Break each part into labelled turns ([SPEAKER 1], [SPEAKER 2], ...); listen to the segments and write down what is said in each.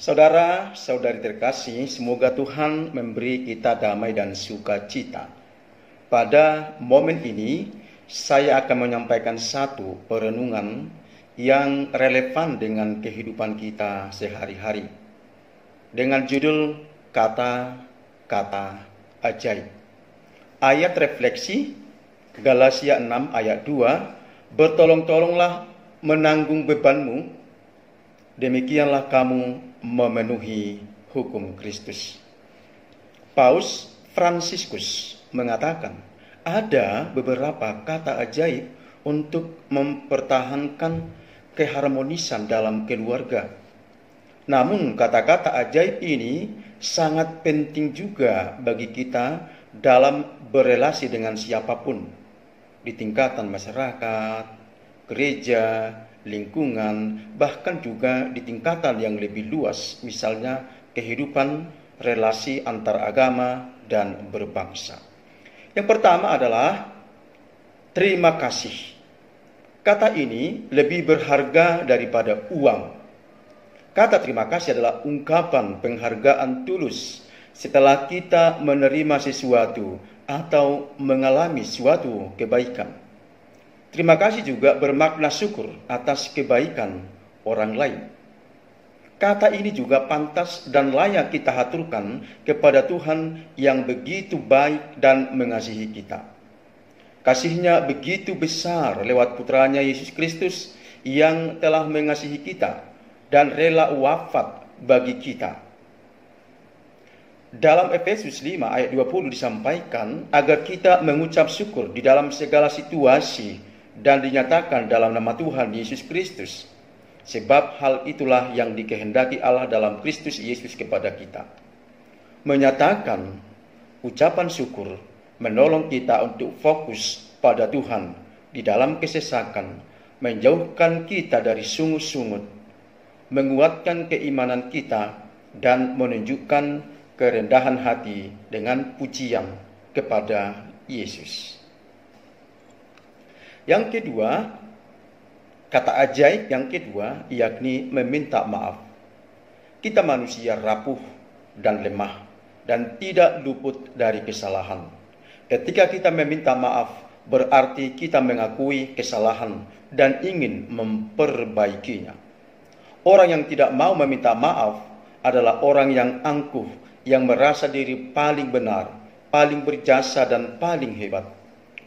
[SPEAKER 1] Saudara-saudari terkasih, semoga Tuhan memberi kita damai dan sukacita. Pada momen ini, saya akan menyampaikan satu perenungan yang relevan dengan kehidupan kita sehari-hari. Dengan judul kata-kata ajaib. Ayat refleksi, Galatia 6 ayat 2, bertolong-tolonglah menanggung bebanmu, demikianlah kamu memenuhi hukum Kristus. Paus Fransiskus mengatakan, ada beberapa kata ajaib untuk mempertahankan keharmonisan dalam keluarga. Namun kata-kata ajaib ini sangat penting juga bagi kita dalam berelasi dengan siapapun, di tingkatan masyarakat, gereja, lingkungan, bahkan juga di tingkatan yang lebih luas, misalnya kehidupan relasi antar agama dan berbangsa. Yang pertama adalah terima kasih. Kata ini lebih berharga daripada uang. Kata terima kasih adalah ungkapan penghargaan tulus setelah kita menerima sesuatu atau mengalami suatu kebaikan. Terima kasih juga bermakna syukur atas kebaikan orang lain. Kata ini juga pantas dan layak kita haturkan kepada Tuhan yang begitu baik dan mengasihi kita. Kasih-Nya begitu besar lewat putranya Yesus Kristus yang telah mengasihi kita dan rela wafat bagi kita. Dalam Efesus 5 ayat 20 disampaikan agar kita mengucap syukur di dalam segala situasi dan dinyatakan dalam nama Tuhan Yesus Kristus. Sebab hal itulah yang dikehendaki Allah dalam Kristus Yesus kepada kita. Menyatakan ucapan syukur menolong kita untuk fokus pada Tuhan di dalam kesesakan, menjauhkan kita dari sungut-sungut, menguatkan keimanan kita, dan menunjukkan kerendahan hati dengan pujian kepada Yesus. Yang kedua, kata ajaib yang kedua yakni meminta maaf. Kita manusia rapuh dan lemah dan tidak luput dari kesalahan. Ketika kita meminta maaf, berarti kita mengakui kesalahan dan ingin memperbaikinya. Orang yang tidak mau meminta maaf adalah orang yang angkuh, yang merasa diri paling benar, paling berjasa dan paling hebat.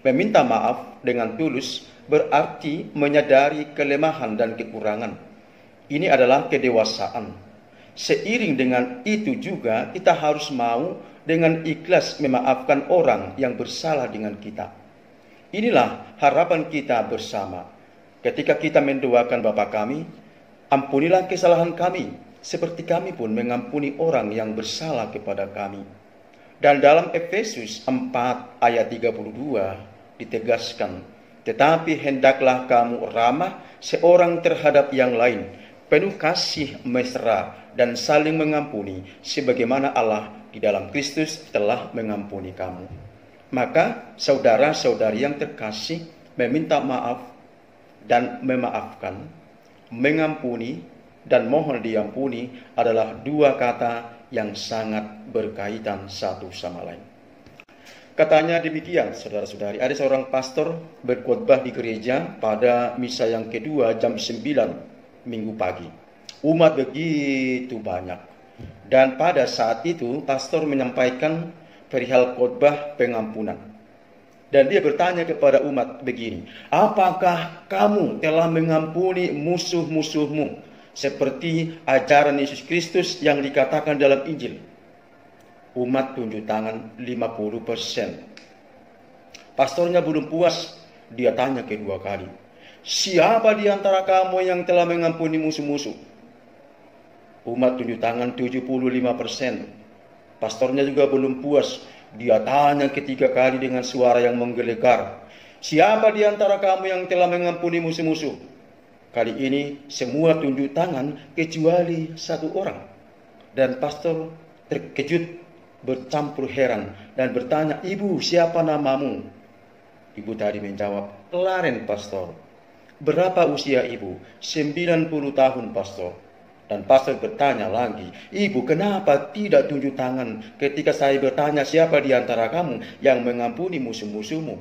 [SPEAKER 1] Meminta maaf dengan tulus berarti menyadari kelemahan dan kekurangan. Ini adalah kedewasaan. Seiring dengan itu juga kita harus mau dengan ikhlas memaafkan orang yang bersalah dengan kita. Inilah harapan kita bersama. Ketika kita mendoakan Bapa kami, ampunilah kesalahan kami, seperti kami pun mengampuni orang yang bersalah kepada kami. Dan dalam Efesus 4 ayat 32 ditegaskan, tetapi hendaklah kamu ramah seorang terhadap yang lain, penuh kasih mesra dan saling mengampuni, sebagaimana Allah di dalam Kristus telah mengampuni kamu. Maka saudara-saudari yang terkasih, meminta maaf dan memaafkan, mengampuni dan mohon diampuni adalah dua kata yang sangat berkaitan satu sama lain. Katanya demikian, saudara-saudari, ada seorang pastor berkhotbah di gereja pada misa yang kedua jam 9 minggu pagi. Umat begitu banyak. Dan pada saat itu pastor menyampaikan perihal khotbah pengampunan. Dan dia bertanya kepada umat begini, apakah kamu telah mengampuni musuh-musuhmu seperti ajaran Yesus Kristus yang dikatakan dalam Injil? Umat tunjuk tangan 50%. Pastornya belum puas, dia tanya kedua kali, siapa di antara kamu yang telah mengampuni musuh-musuh? Umat tunjuk tangan 75%. Pastornya juga belum puas, dia tanya ketiga kali dengan suara yang menggelegar, siapa di antara kamu yang telah mengampuni musuh-musuh? Kali ini semua tunjuk tangan kecuali satu orang. Dan pastor terkejut, bercampur heran dan bertanya, ibu siapa namamu? Ibu tadi menjawab, Laren pastor. Berapa usia ibu? 90 tahun pastor. Dan pastor bertanya lagi, "Ibu, kenapa tidak tunjuk tangan ketika saya bertanya siapa di antara kamu yang mengampuni musuh-musuhmu?"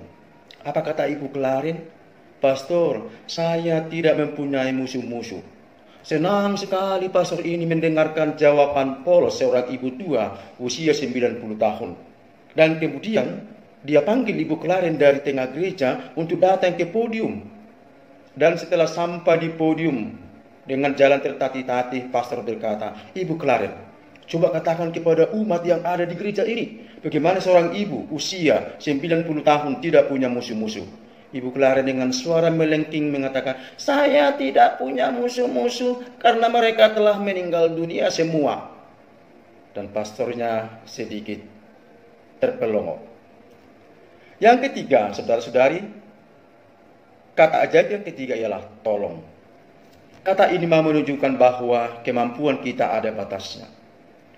[SPEAKER 1] Apa kata ibu Clarin? "Pastor, saya tidak mempunyai musuh-musuh." Senang sekali pastor ini mendengarkan jawaban polos seorang ibu tua usia 90 tahun. Dan kemudian dia panggil ibu Clarin dari tengah gereja untuk datang ke podium. Dan setelah sampai di podium, dengan jalan tertatih-tatih, pastor berkata, "Ibu Clarin, coba katakan kepada umat yang ada di gereja ini, bagaimana seorang ibu usia 90 tahun tidak punya musuh-musuh." Ibu Clarin dengan suara melengking mengatakan, "Saya tidak punya musuh-musuh karena mereka telah meninggal dunia semua." Dan pastornya sedikit terpelongo. Yang ketiga, saudara-saudari, kata ajaib yang ketiga ialah tolong. Kata ini mau menunjukkan bahwa kemampuan kita ada batasnya.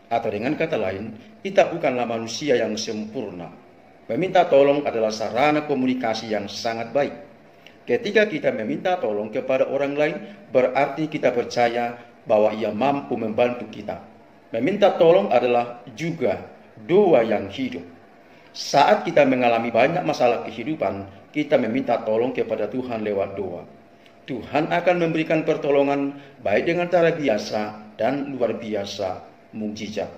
[SPEAKER 1] Atau dengan kata lain, kita bukanlah manusia yang sempurna. Meminta tolong adalah sarana komunikasi yang sangat baik. Ketika kita meminta tolong kepada orang lain, berarti kita percaya bahwa ia mampu membantu kita. Meminta tolong adalah juga doa yang hidup. Saat kita mengalami banyak masalah kehidupan, kita meminta tolong kepada Tuhan lewat doa. Tuhan akan memberikan pertolongan baik dengan cara biasa dan luar biasa, mukjizat.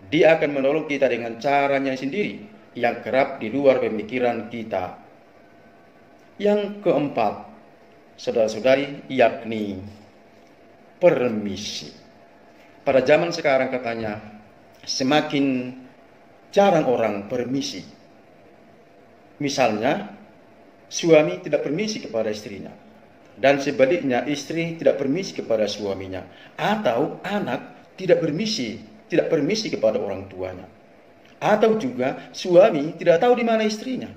[SPEAKER 1] Dia akan menolong kita dengan caranya sendiri yang kerap di luar pemikiran kita. Yang keempat, saudara-saudari, yakni permisi. Pada zaman sekarang katanya semakin jarang orang permisi. Misalnya, suami tidak permisi kepada istrinya, dan sebaliknya istri tidak permisi kepada suaminya, atau anak tidak permisi kepada orang tuanya, atau juga suami tidak tahu di mana istrinya,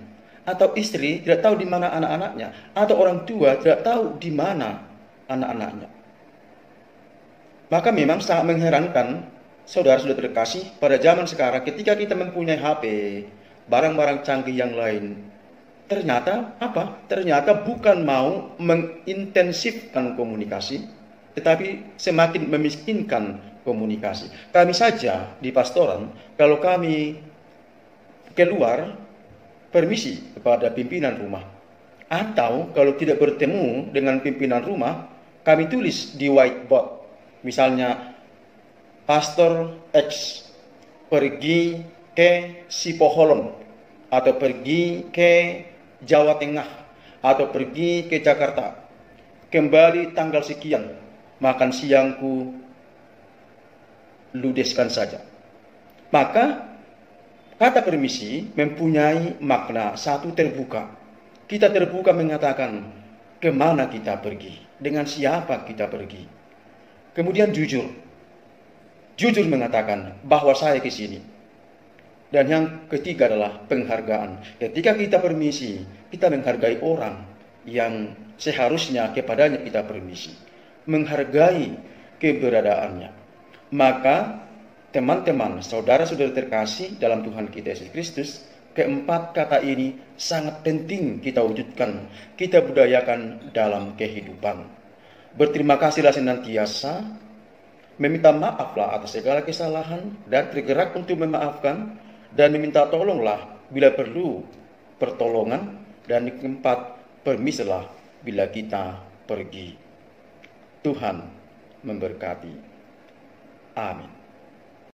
[SPEAKER 1] atau istri tidak tahu di mana anak-anaknya, atau orang tua tidak tahu di mana anak-anaknya. Maka memang sangat mengherankan, saudara-saudara terkasih, pada zaman sekarang ketika kita mempunyai HP, barang-barang canggih yang lain, ternyata apa? Ternyata bukan mau mengintensifkan komunikasi, tetapi semakin memiskinkan komunikasi. Kami saja di pastoran, kalau kami keluar, permisi kepada pimpinan rumah. Atau kalau tidak bertemu dengan pimpinan rumah, kami tulis di whiteboard. Misalnya, Pastor X pergi ke Sipoholon, atau pergi ke Jawa Tengah, atau pergi ke Jakarta, kembali tanggal sekian, makan siangku ludeskan saja. Maka kata permisi mempunyai makna satu, terbuka. Kita terbuka mengatakan kemana kita pergi, dengan siapa kita pergi. Kemudian jujur mengatakan bahwa saya ke sini. Dan yang ketiga adalah penghargaan. Ketika kita permisi, kita menghargai orang yang seharusnya kepadanya kita permisi, menghargai keberadaannya. Maka teman-teman, saudara-saudara terkasih dalam Tuhan kita Yesus Kristus, keempat kata ini sangat penting kita wujudkan, kita budayakan dalam kehidupan. Berterima kasihlah senantiasa, meminta maaflah atas segala kesalahan, dan tergerak untuk memaafkan, dan meminta tolonglah bila perlu pertolongan, dan yang keempat, permisilah bila kita pergi. Tuhan memberkati. Amin.